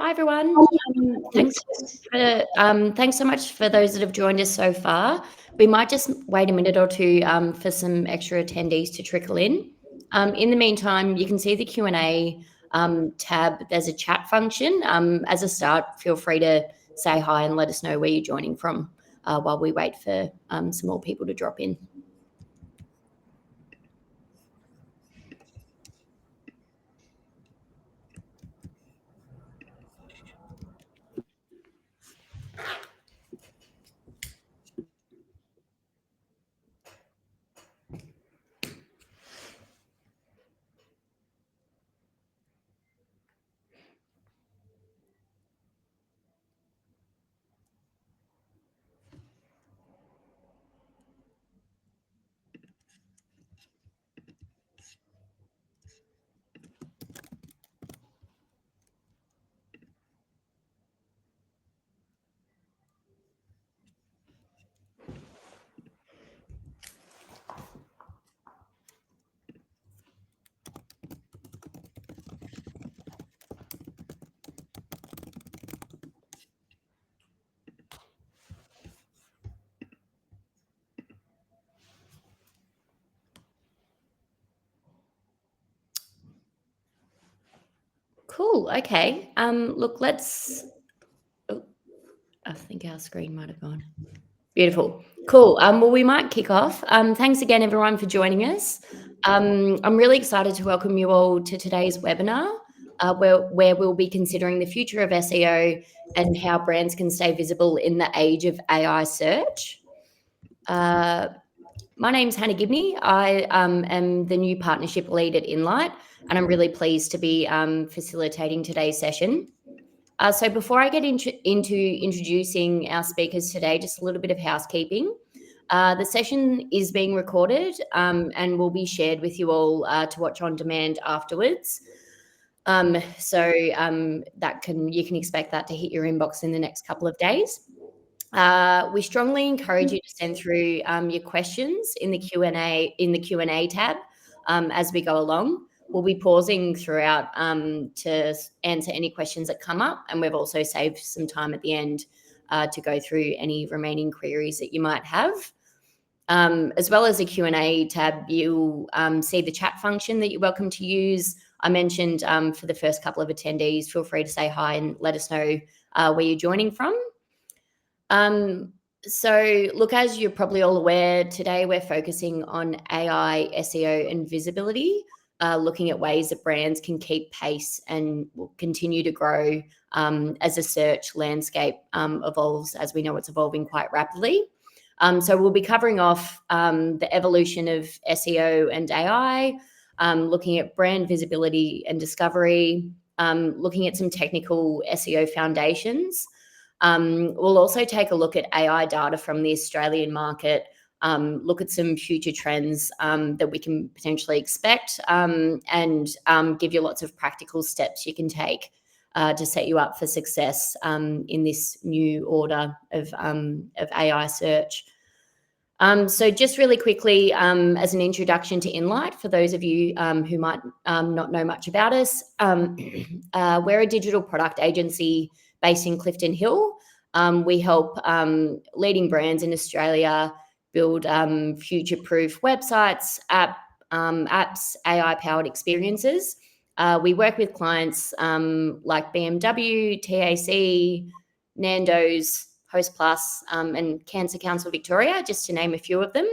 Hi, everyone. Thanks so much for those that have joined us so far. We might just wait a minute or two for some extra attendees to trickle in. In the meantime, you can see the Q&A tab. There's a chat function. As a start, feel free to say hi and let us know where you're joining from while we wait for some more people to drop in. Cool. Okay. Look, let's. Oh, I think our screen might have gone. Beautiful. Cool. Well, we might kick off. Thanks again, everyone, for joining us. I'm really excited to welcome you all to today's webinar, where we'll be considering the future of SEO and how brands can stay visible in the age of AI search. My name's Hannah Gibney. I am the new partnership lead at Inlight, and I'm really pleased to be facilitating today's session. So before I get into introducing our speakers today, just a little bit of housekeeping. The session is being recorded and will be shared with you all to watch on demand afterwards. So you can expect that to hit your inbox in the next couple of days. We strongly encourage you to send through your questions in the Q&A tab as we go along. We'll be pausing throughout to answer any questions that come up, and we've also saved some time at the end to go through any remaining queries that you might have. As well as the Q&A tab, you'll see the chat function that you're welcome to use. I mentioned for the first couple of attendees, feel free to say hi and let us know where you're joining from. So look, as you're probably all aware, today we're focusing on AI, SEO and visibility, looking at ways that brands can keep pace and will continue to grow as the search landscape evolves, as we know it's evolving quite rapidly. So we'll be covering off the evolution of SEO and AI, looking at brand visibility and discovery, looking at some technical SEO foundations. We'll also take a look at AI data from the Australian market, look at some future trends that we can potentially expect, and give you lots of practical steps you can take to set you up for success in this new order of AI search. So just really quickly, as an introduction to Inlight, for those of you who might not know much about us, we're a digital product agency based in Clifton Hill. We help leading brands in Australia build future-proof websites, apps, AI-powered experiences. We work with clients like BMW, TAC, Nando's, Host Plus, and Cancer Council Victoria, just to name a few of them.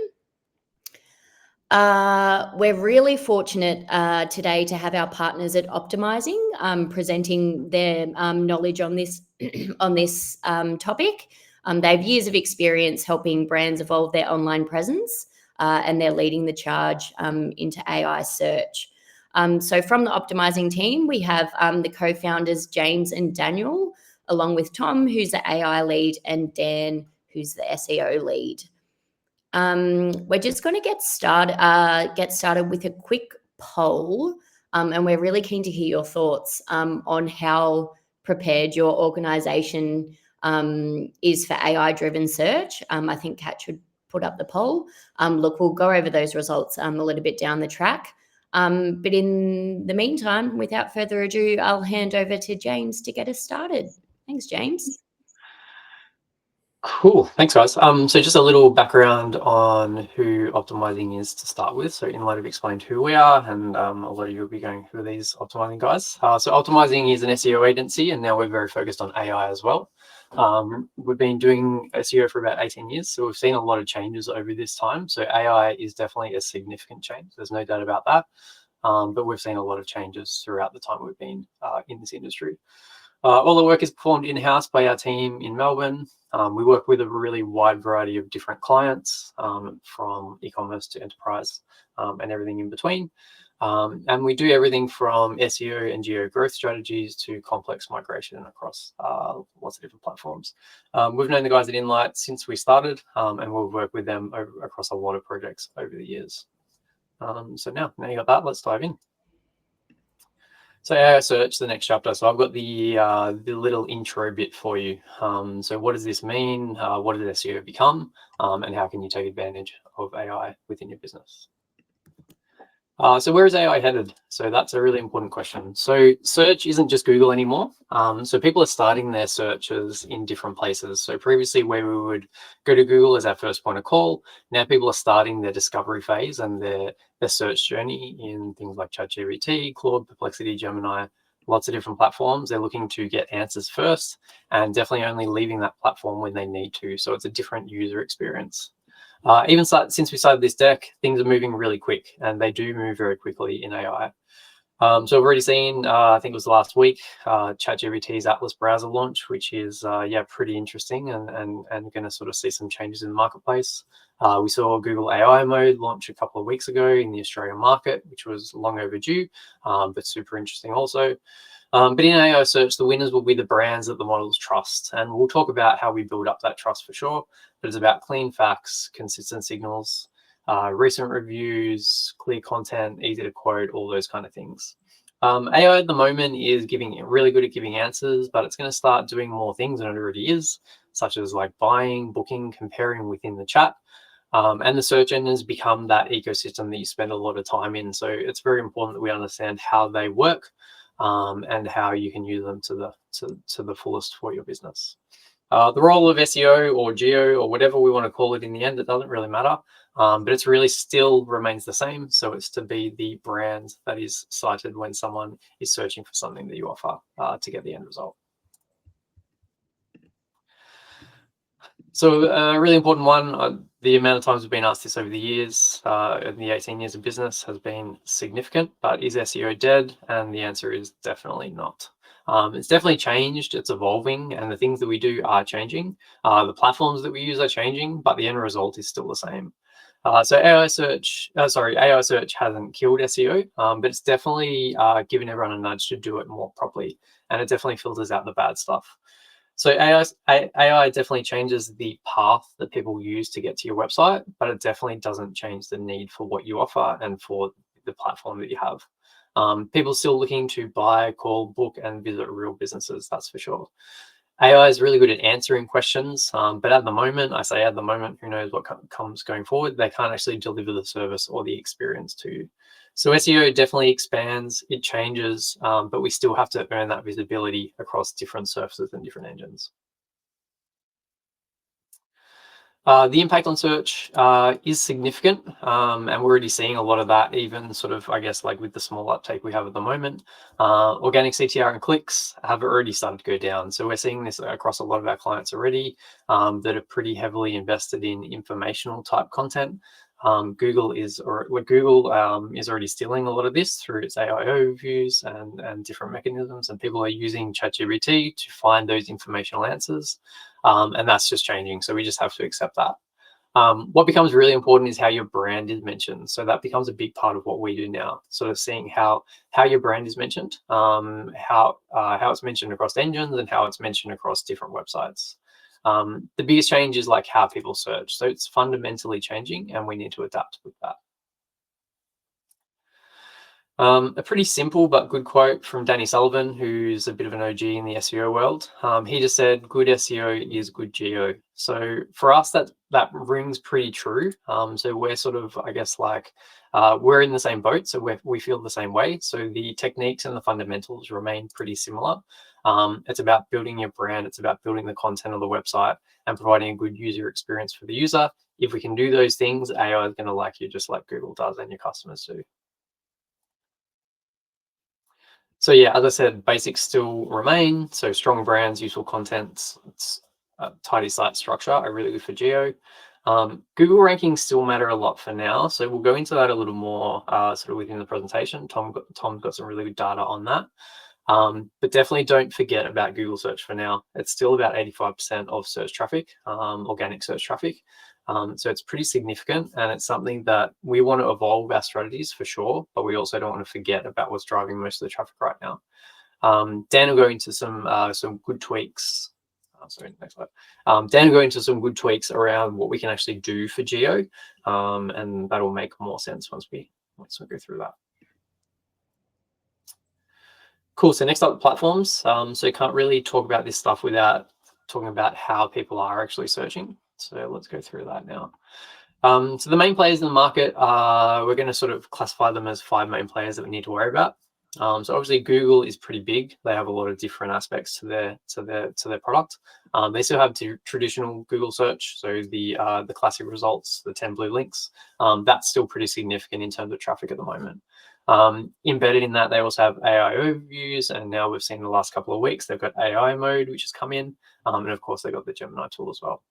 We're really fortunate today to have our partners at Optimising presenting their knowledge on this topic. They have years of experience helping brands evolve their online presence, and they're leading the charge into AI search. So from the Optimising team, we have the co-founders James and Daniel, along with Tom, who's the AI lead, and Dan, who's the SEO lead. We're just going to get started with a quick poll, and we're really keen to hear your thoughts on how prepared your organisation is for AI-driven search. I think Kat should put up the poll. Look, we'll go over those results a little bit down the track. But in the meantime, without further ado, I'll hand over to James to get us started. Thanks, James. Cool. Thanks, guys. So just a little background on who Optimizing is to start with. So Inlight have explained who we are, and a lot of you will be going through these Optimizing guys. So Optimizing is an SEO agency, and now we're very focused on AI as well. We've been doing SEO for about 18 years, so we've seen a lot of changes over this time. So AI is definitely a significant change. There's no doubt about that. But we've seen a lot of changes throughout the time we've been in this industry. All the work is performed in-house by our team in Melbourne. We work with a really wide variety of different clients, from e-commerce to enterprise, and everything in between. And we do everything from SEO and geo growth strategies to complex migration across lots of different platforms. We've known the guys at Inlight since we started, and we've worked with them across a lot of projects over the years. So now you got that, let's dive in. So AI search, the next chapter. So I've got the little intro bit for you. So what does this mean? What does SEO become? And how can you take advantage of AI within your business? So where is AI headed? So that's a really important question. So search isn't just Google anymore. So people are starting their searches in different places. So previously where we would go to Google as our first point of call, now people are starting their discovery phase and their search journey in things like ChatGPT, Claude, Perplexity, Gemini, lots of different platforms. They're looking to get answers first and definitely only leaving that platform when they need to. So it's a different user experience. Even since we started this deck, things are moving really quick, and they do move very quickly in AI. So I've already seen, I think it was last week, ChatGPT's Atlas browser launch, which is pretty interesting and going to sort of see some changes in the marketplace. We saw Google AI mode launch a couple of weeks ago in the Australian market, which was long overdue, but super interesting also. But in AI search, the winners will be the brands that the models trust. And we'll talk about how we build up that trust for sure. But it's about clean facts, consistent signals, recent reviews, clear content, easy to quote, all those kind of things. AI at the moment is really good at giving answers, but it's going to start doing more things than it already is, such as like buying, booking, comparing within the chat. And the search engines become that ecosystem that you spend a lot of time in. So it's very important that we understand how they work, and how you can use them to the fullest for your business. The role of SEO or geo or whatever we want to call it in the end, it doesn't really matter, but it's really still remains the same. So it's to be the brand that is cited when someone is searching for something that you offer to get the end result. So a really important one, the amount of times we've been asked this over the years, in the 18 years of business has been significant, but is SEO dead? And the answer is definitely not. It's definitely changed, it's evolving, and the things that we do are changing. The platforms that we use are changing, but the end result is still the same. So AI search hasn't killed SEO, but it's definitely given everyone a nudge to do it more properly, and it definitely filters out the bad stuff. So AI definitely changes the path that people use to get to your website, but it definitely doesn't change the need for what you offer and for the platform that you have. People still looking to buy, call, book, and visit real businesses, that's for sure. AI is really good at answering questions, but at the moment, I say at the moment, who knows what comes going forward, they can't actually deliver the service or the experience to you. So SEO definitely expands, it changes, but we still have to earn that visibility across different surfaces and different engines. The impact on search is significant, and we're already seeing a lot of that, even sort of, I guess, like with the small uptake we have at the moment. Organic CTR and clicks have already started to go down. So we're seeing this across a lot of our clients already that are pretty heavily invested in informational type content. Google is already stealing a lot of this through its AI overviews and different mechanisms, and people are using ChatGPT to find those informational answers, and that's just changing. So we just have to accept that. What becomes really important is how your brand is mentioned. So that becomes a big part of what we do now, sort of seeing how your brand is mentioned, how it's mentioned across engines and how it's mentioned across different websites. The biggest change is like how people search. So it's fundamentally changing and we need to adapt with that. A pretty simple but good quote from Danny Sullivan, who's a bit of an OG in the SEO world. He just said, "Good SEO is good geo." So for us, that rings pretty true. So we're sort of, I guess, like we're in the same boat, so we feel the same way. So the techniques and the fundamentals remain pretty similar. It's about building your brand. It's about building the content of the website and providing a good user experience for the user. If we can do those things, AI is going to like you just like Google does and your customers do. So yeah, as I said, basics still remain. So strong brands, useful content, it's a tidy site structure are really good for geo. Google rankings still matter a lot for now. So we'll go into that a little more sort of within the presentation. Tom's got some really good data on that. But definitely don't forget about Google search for now. It's still about 85% of search traffic, organic search traffic. So it's pretty significant, and it's something that we want to evolve our strategies for sure, but we also don't want to forget about what's driving most of the traffic right now. Dan will go into some good tweaks. Sorry, next slide. Dan will go into some good tweaks around what we can actually do for geo, and that'll make more sense once we go through that. Cool. So next up, platforms. So you can't really talk about this stuff without talking about how people are actually searching. So let's go through that now. So the main players in the market, we're going to sort of classify them as 5 main players that we need to worry about. So obviously Google is pretty big. They have a lot of different aspects to their product. They still have traditional Google search, so the classic results, the 10 blue links. That's still pretty significant in terms of traffic at the moment. Embedded in that, they also have AI overviews, and now we've seen in the last couple of weeks they've got AI mode, which has come in, and of course they've got the Gemini tool as well.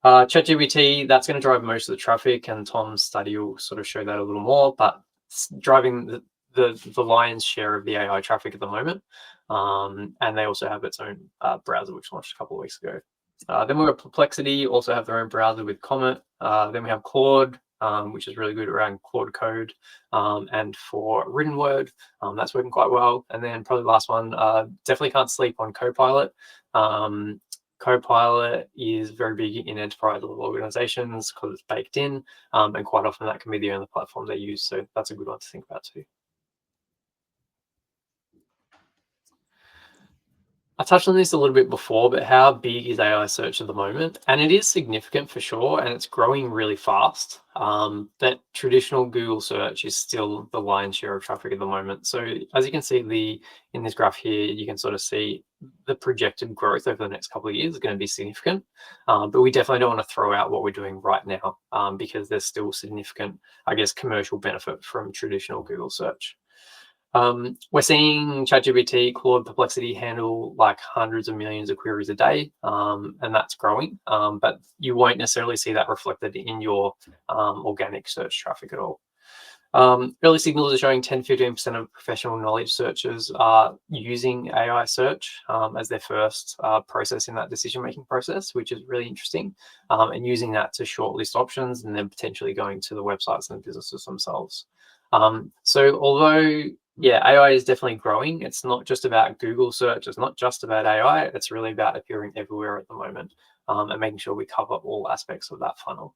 ChatGPT, that's going to drive most of the traffic, and Tom's study will sort of show that a little more, but it's driving the lion's share of the AI traffic at the moment. And they also have its own browser, which launched a couple of weeks ago. Then we've got Perplexity, also have their own browser with Comet. Then we have Claude, which is really good around Claude Code, and for written word, that's working quite well. And then probably the last one, definitely can't sleep on Copilot. Copilot is very big in enterprise level organizations because it's baked in, and quite often that can be the only platform they use. So that's a good one to think about too. I touched on this a little bit before, but how big is AI search at the moment? And it is significant for sure, and it's growing really fast. That traditional Google search is still the lion's share of traffic at the moment. So as you can see in this graph here, you can sort of see the projected growth over the next couple of years is going to be significant. But we definitely don't want to throw out what we're doing right now, because there's still significant, I guess, commercial benefit from traditional Google search. We're seeing ChatGPT, Claude, Perplexity handle like hundreds of millions of queries a day, and that's growing, but you won't necessarily see that reflected in your organic search traffic at all. Early signals are showing 10-15% of professional knowledge searchers are using AI search as their first process in that decision-making process, which is really interesting, and using that to shortlist options and then potentially going to the websites and the businesses themselves. So although AI is definitely growing, it's not just about Google search, it's not just about AI, it's really about appearing everywhere at the moment, and making sure we cover all aspects of that funnel.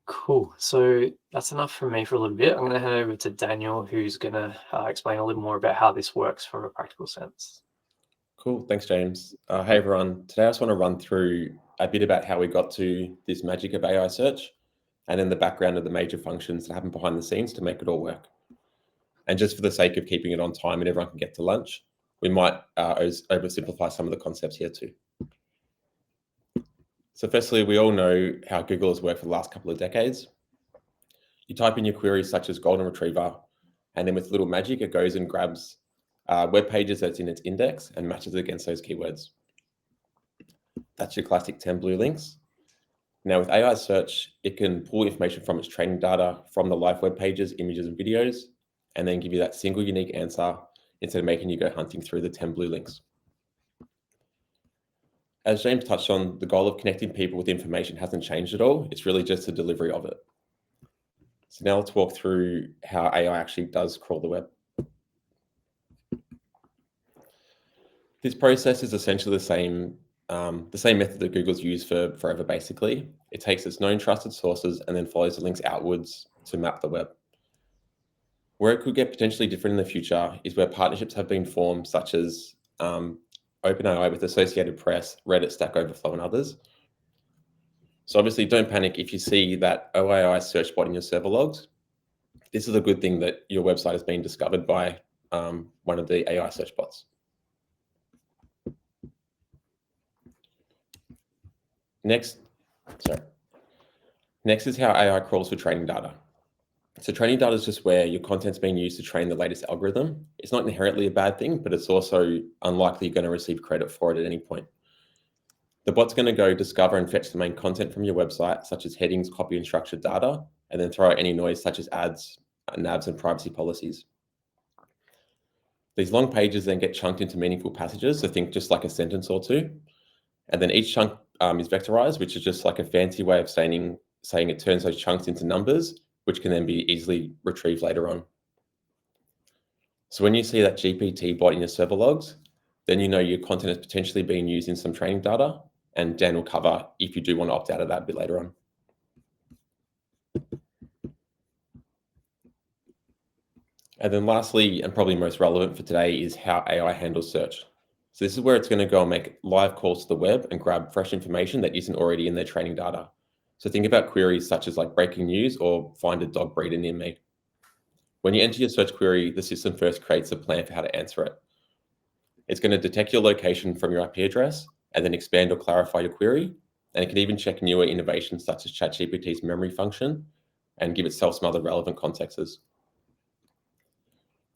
Cool. So that's enough from me for a little bit. I'm going to hand over to Daniel, who's going to explain a little more about how this works from a practical sense. Cool. Thanks, James. Hey, everyone. Today, I just want to run through a bit about how we got to this magic of AI search, and then the background of the major functions that happen behind the scenes to make it all work. And just for the sake of keeping it on time and everyone can get to lunch, we might oversimplify some of the concepts here too. So firstly, we all know how Google has worked for the last couple of decades. You type in your queries such as golden retriever, and then with little magic, it goes and grabs web pages that's in its index and matches it against those keywords. That's your classic 10 blue links. Now with AI search, it can pull information from its training data from the live web pages, images and videos, and then give you that single unique answer instead of making you go hunting through the 10 blue links. As James touched on, the goal of connecting people with information hasn't changed at all. It's really just the delivery of it. So now let's walk through how AI actually does crawl the web. This process is essentially the same method that Google's used for forever, basically. It takes its known trusted sources and then follows the links outwards to map the web. Where it could get potentially different in the future is where partnerships have been formed, such as OpenAI with Associated Press, Reddit, Stack Overflow, and others. So obviously, don't panic if you see that OAI search bot in your server logs. This is a good thing that your website has been discovered by one of the AI search bots. Next is how AI crawls for training data. So training data is just where your content's being used to train the latest algorithm. It's not inherently a bad thing, but it's also unlikely you're going to receive credit for it at any point. The bot's going to go discover and fetch the main content from your website, such as headings, copy, and structured data, and then throw out any noise such as ads, nabs, and privacy policies. These long pages then get chunked into meaningful passages, so think just like a sentence or two. And then each chunk is vectorized, which is just like a fancy way of saying it turns those chunks into numbers, which can then be easily retrieved later on. So when you see that GPT bot in your server logs, then you know your content is potentially being used in some training data, and Dan will cover if you do want to opt out of that a bit later on. And then lastly, and probably most relevant for today, is how AI handles search. So this is where it's going to go and make live calls to the web and grab fresh information that isn't already in their training data. So think about queries such as like breaking news or find a dog breeder near me. When you enter your search query, the system first creates a plan for how to answer it. It's going to detect your location from your IP address and then expand or clarify your query. And it can even check newer innovations such as ChatGPT's memory function and give itself some other relevant contexts.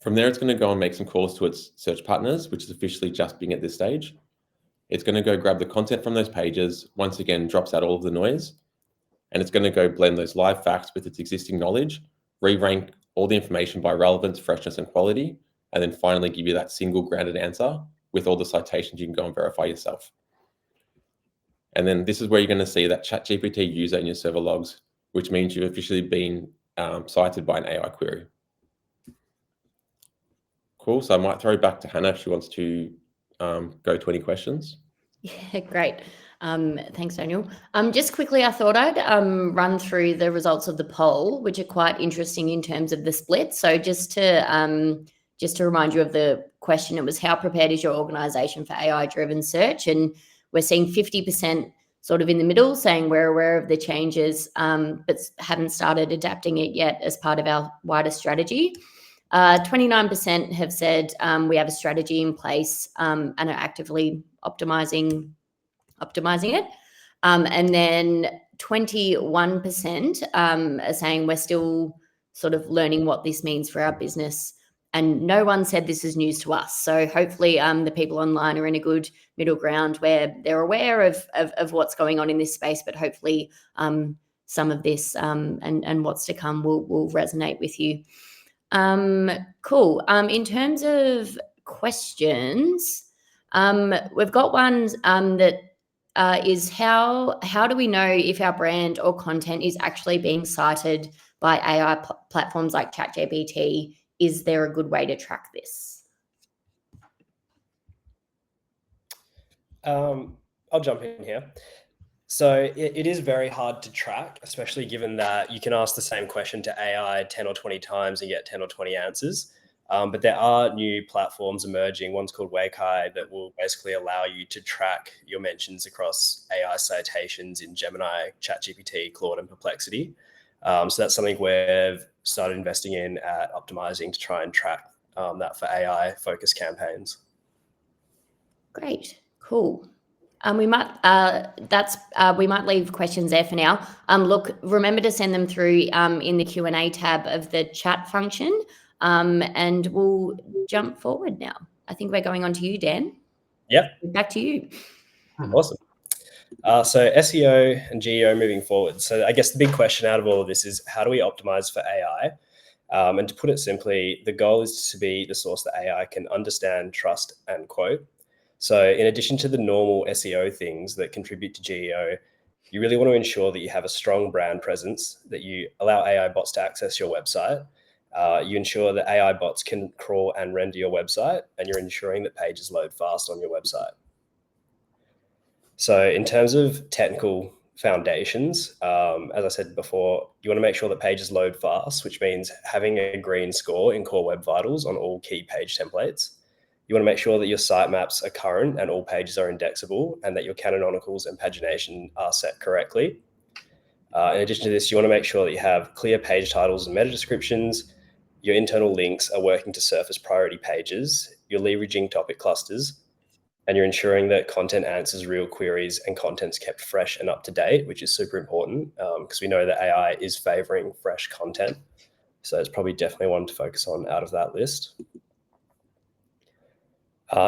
From there, it's going to go and make some calls to its search partners, which is officially just Bing at this stage. It's going to go grab the content from those pages, once again, drops out all of the noise, and it's going to go blend those live facts with its existing knowledge, re-rank all the information by relevance, freshness, and quality, and then finally give you that single grounded answer with all the citations you can go and verify yourself. And then this is where you're going to see that ChatGPT user in your server logs, which means you've officially been cited by an AI query. Cool. So I might throw back to Hannah if she wants to go to any questions. Yeah, great. Thanks, Daniel. Just quickly, I thought I'd run through the results of the poll, which are quite interesting in terms of the split. So just to remind you of the question, it was how prepared is your organization for AI-driven search? And we're seeing 50% sort of in the middle saying we're aware of the changes, but haven't started adapting it yet as part of our wider strategy. 29% have said we have a strategy in place and are actively optimizing it. And then 21% are saying we're still sort of learning what this means for our business. And no one said this is news to us. So hopefully the people online are in a good middle ground where they're aware of what's going on in this space, but hopefully some of this and what's to come will resonate with you. Cool. In terms of questions, we've got one that is how do we know if our brand or content is actually being cited by AI platforms like ChatGPT? Is there a good way to track this? I'll jump in here. So it is very hard to track, especially given that you can ask the same question to AI 10 or 20 times and get 10 or 20 answers. But there are new platforms emerging. One's called Weikai that will basically allow you to track your mentions across AI citations in Gemini, ChatGPT, Claude, and Perplexity. So that's something we've started investing in at Optimising to try and track that for AI-focused campaigns. Great, cool. We might leave questions there for now. Look, remember to send them through in the Q&A tab of the chat function, and we'll jump forward now. I think we're going on to you, Dan. Yep. Back to you. Awesome. So SEO and GEO moving forward. So I guess the big question out of all of this is how do we optimize for AI? And to put it simply, the goal is to be the source that AI can understand, trust, and quote. So in addition to the normal SEO things that contribute to GEO, you really want to ensure that you have a strong brand presence, that you allow AI bots to access your website. You ensure that AI bots can crawl and render your website, and you're ensuring that pages load fast on your website. So in terms of technical foundations. As I said before, you want to make sure that pages load fast, which means having a green score in Core Web Vitals on all key page templates. You want to make sure that your sitemaps are current and all pages are indexable, and that your canonicals and pagination are set correctly. In addition to this, you want to make sure that you have clear page titles and meta descriptions. Your internal links are working to surface priority pages. You're leveraging topic clusters, and you're ensuring that content answers real queries and content's kept fresh and up to date, which is super important because we know that AI is favoring fresh content. So it's probably definitely one to focus on out of that list.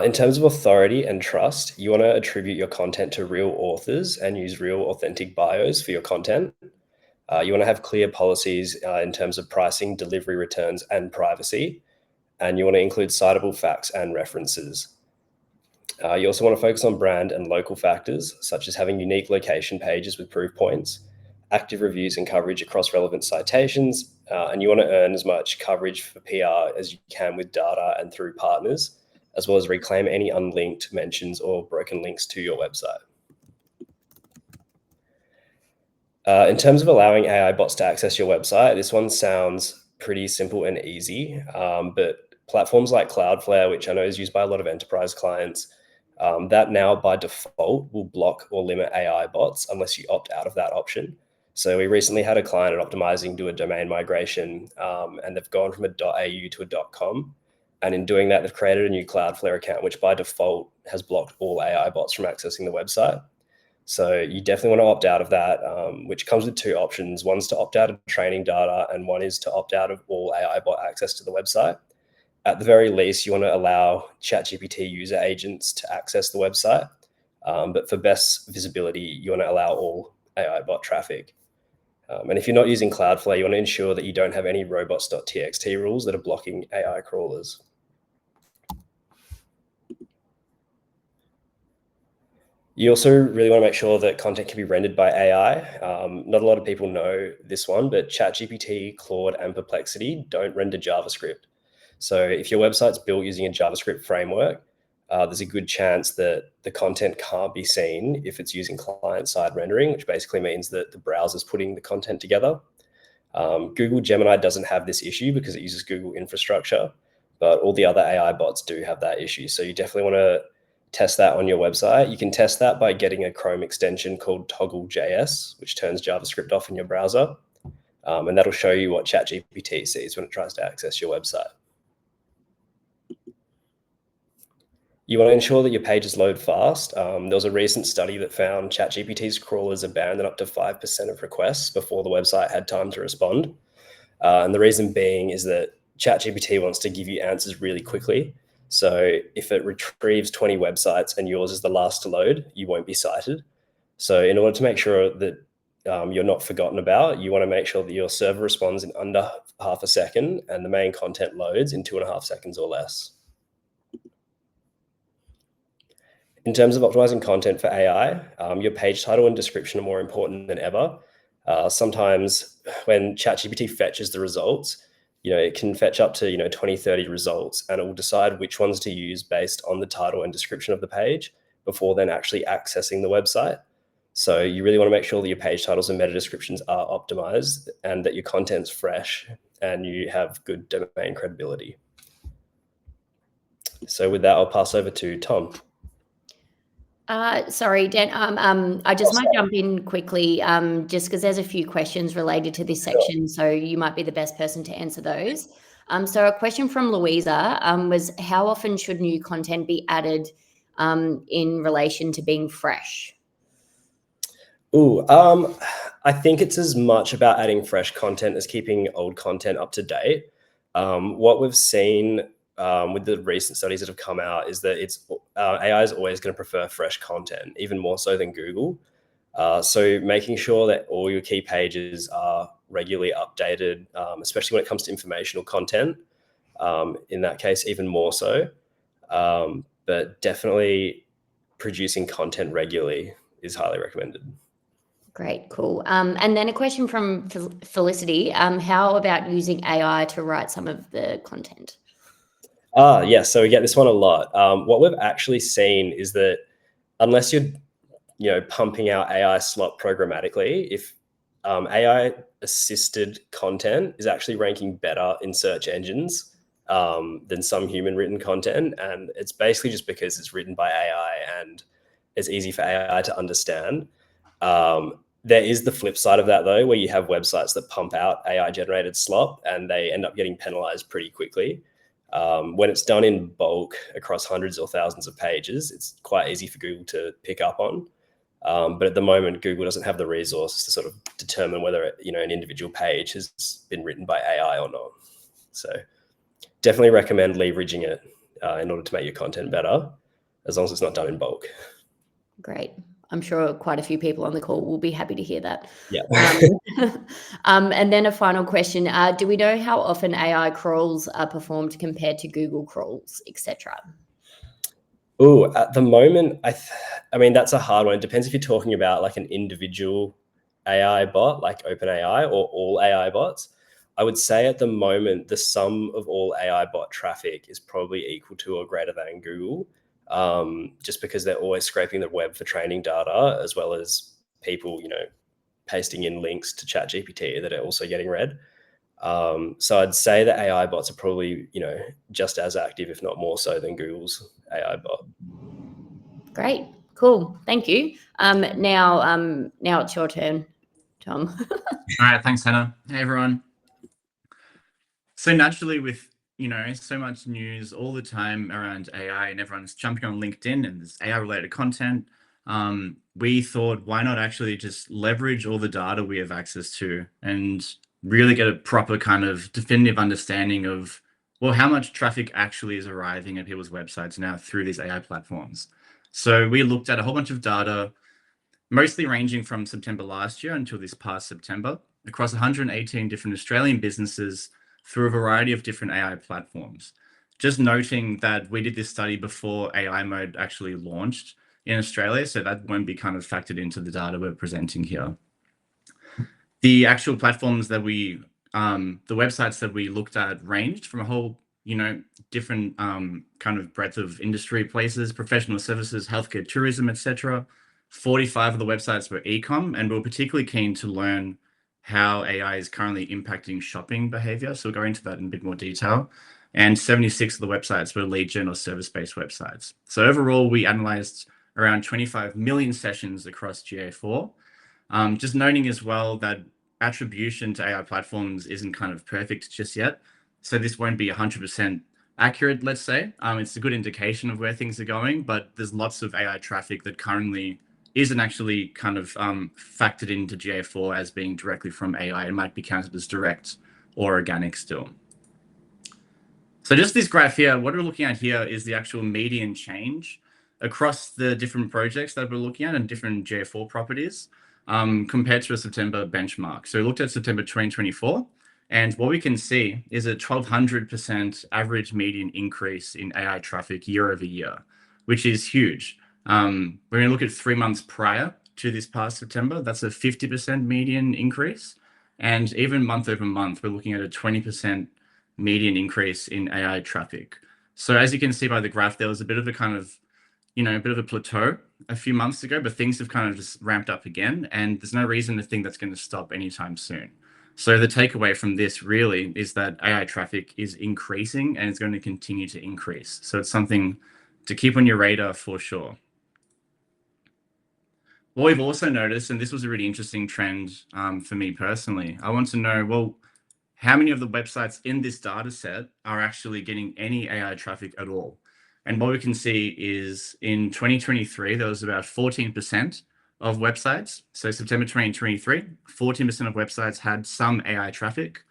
In terms of authority and trust, you want to attribute your content to real authors and use real authentic bios for your content. You want to have clear policies in terms of pricing, delivery returns, and privacy. And you want to include citable facts and references. You also want to focus on brand and local factors, such as having unique location pages with proof points, active reviews and coverage across relevant citations, and you want to earn as much coverage for PR as you can with data and through partners, as well as reclaim any unlinked mentions or broken links to your website. In terms of allowing AI bots to access your website, this one sounds pretty simple and easy, but platforms like Cloudflare, which I know is used by a lot of enterprise clients, that now by default will block or limit AI bots unless you opt out of that option. So we recently had a client at Optimising do a domain migration, and they've gone from a .au to a .com. And in doing that, they've created a new Cloudflare account, which by default has blocked all AI bots from accessing the website. So you definitely want to opt out of that, which comes with two options. One's to opt out of training data, and one is to opt out of all AI bot access to the website. At the very least, you want to allow ChatGPT user agents to access the website. But for best visibility, you want to allow all AI bot traffic. And if you're not using Cloudflare, you want to ensure that you don't have any robots.txt rules that are blocking AI crawlers. You also really want to make sure that content can be rendered by AI. Not a lot of people know this one, but ChatGPT, Claude, and Perplexity don't render JavaScript. So if your website's built using a JavaScript framework, there's a good chance that the content can't be seen if it's using client-side rendering, which basically means that the browser's putting the content together. Google Gemini doesn't have this issue because it uses Google infrastructure, but all the other AI bots do have that issue. So you definitely want to test that on your website. You can test that by getting a Chrome extension called Toggle.js, which turns JavaScript off in your browser. And that'll show you what ChatGPT sees when it tries to access your website. You want to ensure that your pages load fast. There was a recent study that found ChatGPT's crawlers abandoned up to 5% of requests before the website had time to respond. And the reason being is that ChatGPT wants to give you answers really quickly. So if it retrieves 20 websites and yours is the last to load, you won't be cited. So in order to make sure that you're not forgotten about, you want to make sure that your server responds in under half a second and the main content loads in 2.5 seconds or less. In terms of optimizing content for AI, your page title and description are more important than ever. Sometimes when ChatGPT fetches the results, it can fetch up to 20, 30 results, and it will decide which ones to use based on the title and description of the page before then actually accessing the website. So you really want to make sure that your page titles and meta descriptions are optimized and that your content's fresh and you have good domain credibility. So with that, I'll pass over to Tom. Sorry, Dan. I just might jump in quickly, just because there's a few questions related to this section, so you might be the best person to answer those. So a question from Louisa was, how often should new content be added in relation to being fresh? I think it's as much about adding fresh content as keeping old content up to date. What we've seen with the recent studies that have come out is that AI is always going to prefer fresh content, even more so than Google. So making sure that all your key pages are regularly updated, especially when it comes to informational content, in that case, even more so. But definitely producing content regularly is highly recommended. Great, cool. And then a question from Felicity. How about using AI to write some of the content? Yeah, so we get this one a lot. What we've actually seen is that unless you're pumping out AI slop programmatically, if AI assisted content is actually ranking better in search engines than some human written content. And it's basically just because it's written by AI and it's easy for AI to understand. There is the flip side of that, though, where you have websites that pump out AI generated slop and they end up getting penalized pretty quickly. When it's done in bulk across hundreds or thousands of pages, it's quite easy for Google to pick up on. But at the moment, Google doesn't have the resources to sort of determine whether an individual page has been written by AI or not. So definitely recommend leveraging it in order to make your content better, as long as it's not done in bulk. Great. I'm sure quite a few people on the call will be happy to hear that. Yeah. And then a final question. Do we know how often AI crawls are performed compared to Google crawls, etc.? Oh, at the moment, I mean, that's a hard one. It depends if you're talking about like an individual AI bot, like OpenAI, or all AI bots. I would say at the moment, the sum of all AI bot traffic is probably equal to or greater than Google. Just because they're always scraping the web for training data, as well as people, pasting in links to ChatGPT that are also getting read. So I'd say that AI bots are probably, just as active, if not more so, than Google's AI bot. Great, cool, thank you. Now it's your turn, Tom. All right, thanks, Hannah. Hey, everyone. So naturally, with so much news all the time around AI and everyone's jumping on LinkedIn and there's AI related content, we thought, why not actually just leverage all the data we have access to and really get a proper kind of definitive understanding of, well, how much traffic actually is arriving at people's websites now through these AI platforms. So we looked at a whole bunch of data, mostly ranging from September last year until this past September, across 118 different Australian businesses through a variety of different AI platforms. Just noting that we did this study before AI mode actually launched in Australia, so that won't be kind of factored into the data we're presenting here. The actual platforms that the websites that we looked at ranged from a whole, different kind of breadth of industry places, professional services, healthcare, tourism, etc. 45 of the websites were e-com, and we were particularly keen to learn how AI is currently impacting shopping behavior. So we'll go into that in a bit more detail. And 76 of the websites were lead gen or service-based websites. So overall, we analyzed around 25 million sessions across GA4. Just noting as well that attribution to AI platforms isn't kind of perfect just yet. So this won't be 100% accurate, let's say. It's a good indication of where things are going, but there's lots of AI traffic that currently isn't actually kind of factored into GA4 as being directly from AI. It might be counted as direct or organic still. So just this graph here, what we're looking at here is the actual median change across the different projects that we're looking at and different GA4 properties compared to a September benchmark. So we looked at September 2024, and what we can see is a 1,200% average median increase in AI traffic year over year, which is huge. We're going to look at 3 months prior to this past September. That's a 50% median increase. And even month over month, we're looking at a 20% median increase in AI traffic. So as you can see by the graph, there was a bit of a kind of, a bit of a plateau a few months ago, but things have kind of just ramped up again. And there's no reason to think that's going to stop anytime soon. So the takeaway from this really is that AI traffic is increasing and it's going to continue to increase. So it's something to keep on your radar for sure. What we've also noticed, and this was a really interesting trend for me personally, I want to know, well, how many of the websites in this data set are actually getting any AI traffic at all? And what we can see is in 2023, there was about 14% of websites. So September 2023, 14% of websites had some AI traffic.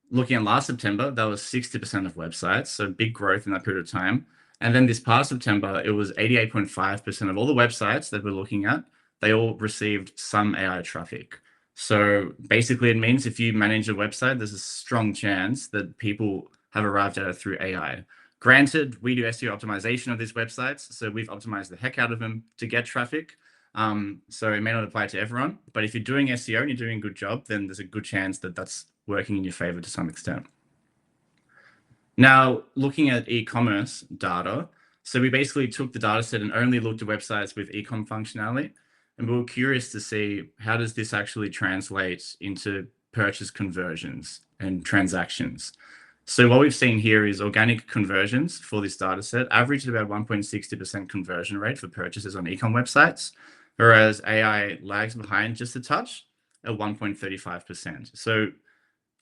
Looking at last September, that was 60% of websites, so big growth in that period of time. And then this past September, it was 88.5% of all the websites that we're looking at, they all received some AI traffic. So basically it means if you manage a website, there's a strong chance that people have arrived at it through AI. Granted, we do SEO optimization of these websites, so we've optimized the heck out of them to get traffic. So it may not apply to everyone, but if you're doing SEO and you're doing a good job, then there's a good chance that that's working in your favor to some extent. Now, looking at e-commerce data, so we basically took the data set and only looked at websites with e-com functionality. And we were curious to see how does this actually translate into purchase conversions and transactions. So what we've seen here is organic conversions for this data set averaged about 1.60% conversion rate for purchases on e-com websites, whereas AI lags behind just a touch at 1.35%. So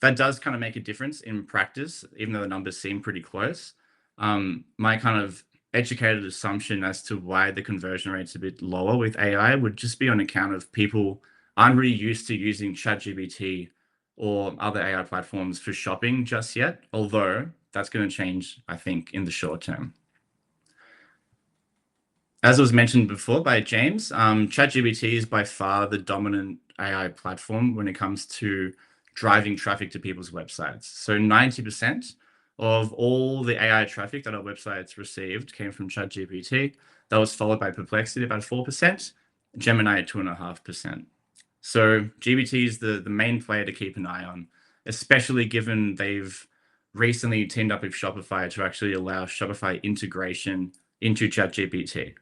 that does kind of make a difference in practice, even though the numbers seem pretty close. My kind of educated assumption as to why the conversion rate's a bit lower with AI would just be on account of people aren't really used to using ChatGPT or other AI platforms for shopping just yet, although that's going to change, I think, in the short term. As was mentioned before by James, ChatGPT is by far the dominant AI platform when it comes to driving traffic to people's websites. So 90% of all the AI traffic that our websites received came from ChatGPT. That was followed by Perplexity, about 4%, Gemini at 2.5%. So GPT is the main player to keep an eye on, especially given they've recently teamed up with Shopify to actually allow Shopify integration into ChatGPT,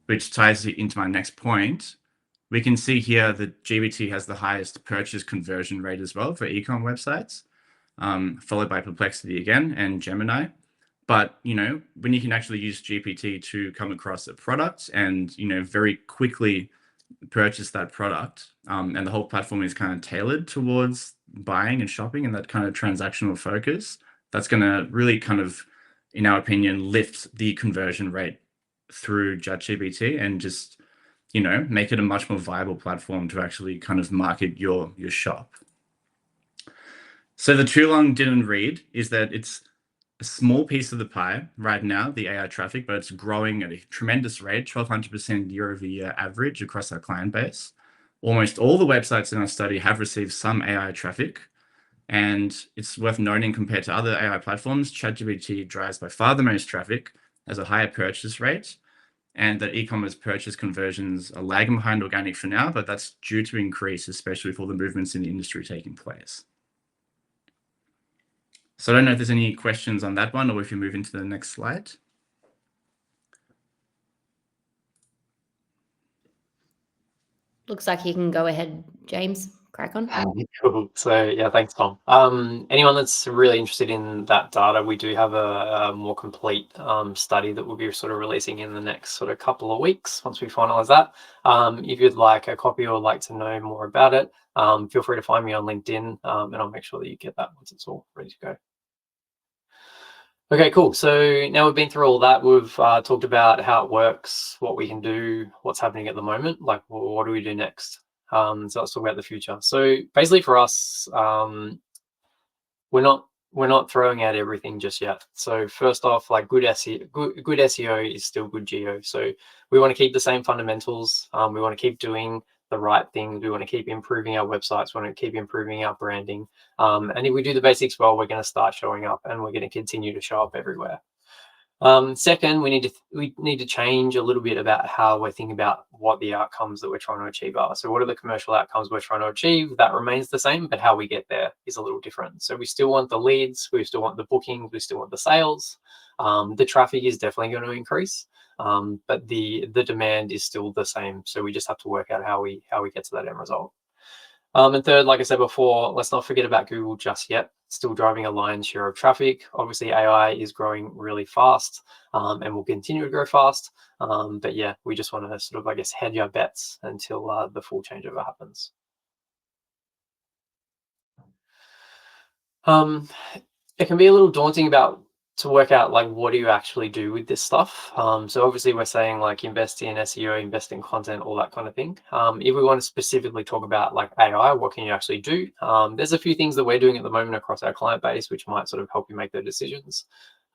which ties into my next point. We can see here that GPT has the highest purchase conversion rate as well for e-com websites, followed by Perplexity again and Gemini. But, when you can actually use GPT to come across a product and, very quickly purchase that product, and the whole platform is kind of tailored towards buying and shopping and that kind of transactional focus, that's going to really kind of, in our opinion, lift the conversion rate through ChatGPT and just, make it a much more viable platform to actually kind of market your shop. So the too long didn't read is that it's a small piece of the pie right now, the AI traffic, but it's growing at a tremendous rate, 1,200% year-over-year average across our client base. Almost all the websites in our study have received some AI traffic. And it's worth noting, compared to other AI platforms, ChatGPT drives by far the most traffic, has a higher purchase rate, and that e-commerce purchase conversions are lagging behind organic for now, but that's due to increase, especially with all the movements in the industry taking place. So I don't know if there's any questions on that one, or if you move into the next slide. Looks like you can go ahead, James. Crack on. Cool. So yeah, thanks, Tom. Anyone that's really interested in that data, we do have a more complete study that we'll be sort of releasing in the next sort of couple of weeks once we finalize that. If you'd like a copy or like to know more about it, feel free to find me on LinkedIn, and I'll make sure that you get that once it's all ready to go. Okay, cool. So now we've been through all that. We've talked about how it works, what we can do, what's happening at the moment, like what do we do next? So let's talk about the future. So basically for us, we're not throwing out everything just yet. So first off, like good SEO is still good geo. So we want to keep the same fundamentals. We want to keep doing the right things. We want to keep improving our websites. We want to keep improving our branding. And if we do the basics well, we're going to start showing up, and we're going to continue to show up everywhere. Second, we need to change a little bit about how we're thinking about what the outcomes that we're trying to achieve are. So what are the commercial outcomes we're trying to achieve? That remains the same, but how we get there is a little different. So we still want the leads, we still want the bookings, we still want the sales. The traffic is definitely going to increase, but the demand is still the same. So we just have to work out how we get to that end result. And third, like I said before, let's not forget about Google just yet. Still driving a lion's share of traffic. Obviously, AI is growing really fast, and will continue to grow fast. But yeah, we just want to sort of, I guess, hedge our bets until the full changeover happens. It can be a little daunting to work out, like, what do you actually do with this stuff? So obviously we're saying, like, invest in SEO, invest in content, all that kind of thing. If we want to specifically talk about like AI, what can you actually do? There's a few things that we're doing at the moment across our client base, which might sort of help you make their decisions.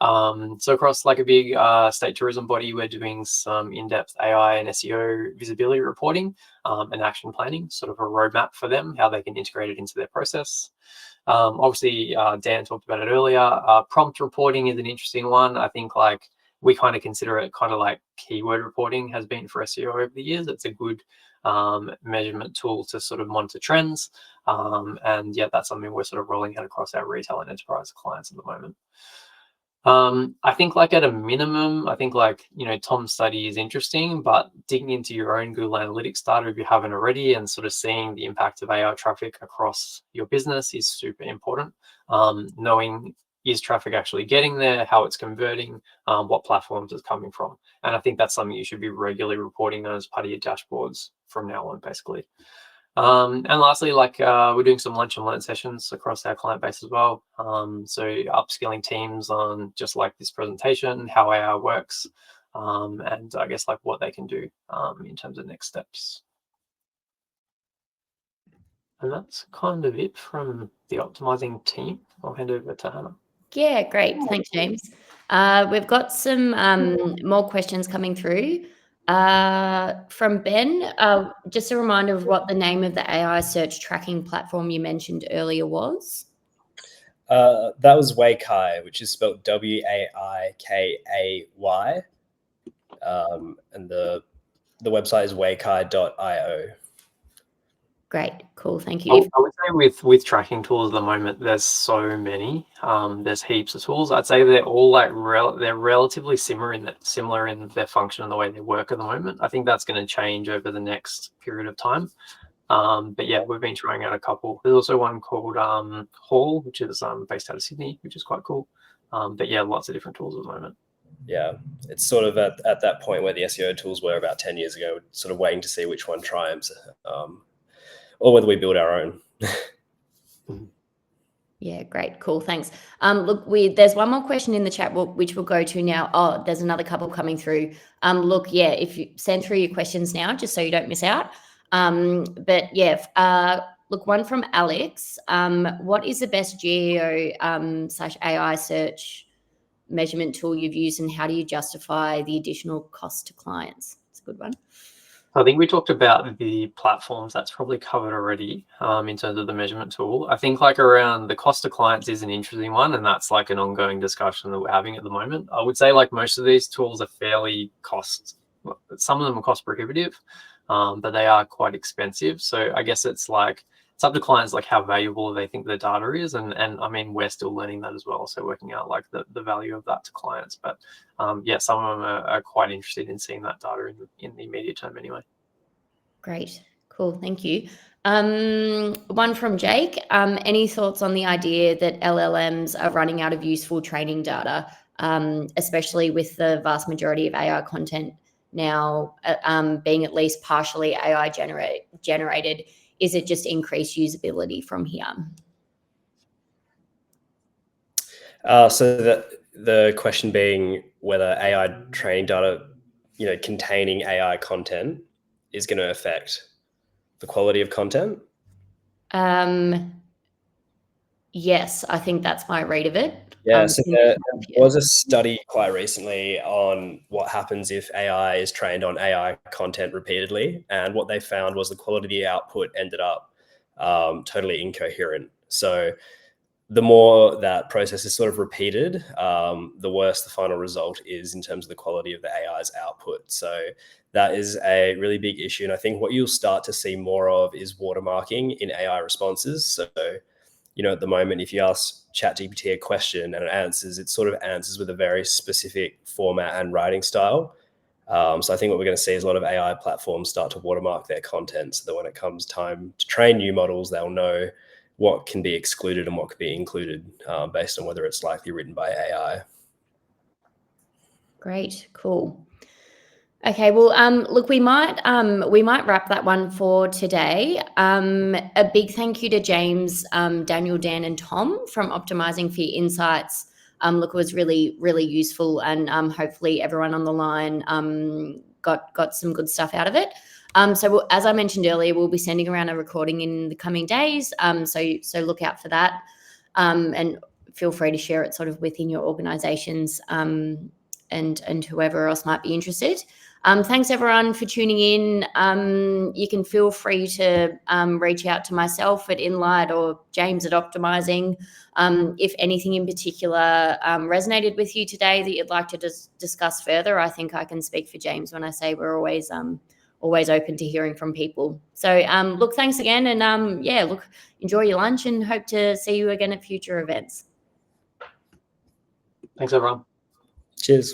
So across like a big state tourism body, we're doing some in-depth AI and SEO visibility reporting and action planning, sort of a roadmap for them, how they can integrate it into their process. Obviously, Dan talked about it earlier. Prompt reporting is an interesting one. I think like we kind of consider it kind of like keyword reporting has been for SEO over the years. It's a good measurement tool to sort of monitor trends. And yeah, that's something we're sort of rolling out across our retail and enterprise clients at the moment. I think like at a minimum, I think like, Tom's study is interesting, but digging into your own Google Analytics data if you haven't already and sort of seeing the impact of AI traffic across your business is super important. Knowing is traffic actually getting there, how it's converting, what platforms it's coming from. And I think that's something you should be regularly reporting on as part of your dashboards from now on, basically. And lastly, like we're doing some lunch and learn sessions across our client base as well. So upskilling teams on just like this presentation, how AI works, and I guess like what they can do in terms of next steps. And that's kind of it from the optimizing team. I'll hand over to Hannah. Yeah, great. Thanks, James. We've got some more questions coming through. From Ben, just a reminder of what the name of the AI search tracking platform you mentioned earlier was. That was Waikay, which is spelled Waikay. And the website is waikay.io. Great, cool, thank you. I would say with tracking tools at the moment, there's so many. There's heaps of tools. I'd say they're all like they're relatively similar in their function and the way they work at the moment. I think that's going to change over the next period of time. But yeah, we've been trying out a couple. There's also one called Hall, which is based out of Sydney, which is quite cool. But yeah, lots of different tools at the moment. Yeah, it's sort of at that point where the SEO tools were about 10 years ago, sort of waiting to see which one triumphs. Or whether we build our own. Yeah, great, cool, thanks. Look, there's one more question in the chat which we'll go to now. Oh, there's another couple coming through. Look, yeah, if you send through your questions now, just so you don't miss out. But yeah, look, one from Alex. What is the best GEO/AI search measurement tool you've used, and how do you justify the additional cost to clients? It's a good one. I think we talked about the platforms. That's probably covered already in terms of the measurement tool. I think like around the cost to clients is an interesting one, and that's like an ongoing discussion that we're having at the moment. I would say like most of these tools are fairly some of them are cost prohibitive, but they are quite expensive. So I guess it's up to clients like how valuable they think the data is, and I mean we're still learning that as well, so working out like the value of that to clients. But yeah, some of them are quite interested in seeing that data in the immediate term anyway. Great, cool, thank you. One from Jake. Any thoughts on the idea that LLMs are running out of useful training data, especially with the vast majority of AI content now being at least partially AI generated? Is it just increased usability from here? So the question being whether AI training data, containing AI content is going to affect the quality of content? Yes, I think that's my read of it. Yeah, so there was a study quite recently on what happens if AI is trained on AI content repeatedly, and what they found was the quality of the output ended up totally incoherent. So the more that process is sort of repeated, the worse the final result is in terms of the quality of the AI's output. So that is a really big issue. And I think what you'll start to see more of is watermarking in AI responses. So, at the moment, if you ask ChatGPT a question and it sort of answers with a very specific format and writing style. So I think what we're going to see is a lot of AI platforms start to watermark their content so that when it comes time to train new models, they'll know what can be excluded and what can be included based on whether it's likely written by AI. Great, cool. Okay, well, look, we might wrap that one for today. A big thank you to James, Daniel, Dan, and Tom from Optimising for your insights. Look, it was really, really useful, and hopefully everyone on the line got some good stuff out of it. So as I mentioned earlier, we'll be sending around a recording in the coming days. So look out for that, and feel free to share it sort of within your organisations and whoever else might be interested. Thanks everyone for tuning in. You can feel free to reach out to myself at Inlight or James at Optimising. If anything in particular resonated with you today that you'd like to discuss further, I think I can speak for James when I say we're always open to hearing from people. So look, thanks again, and yeah, look, enjoy your lunch and hope to see you again at future events. Thanks, everyone. Cheers.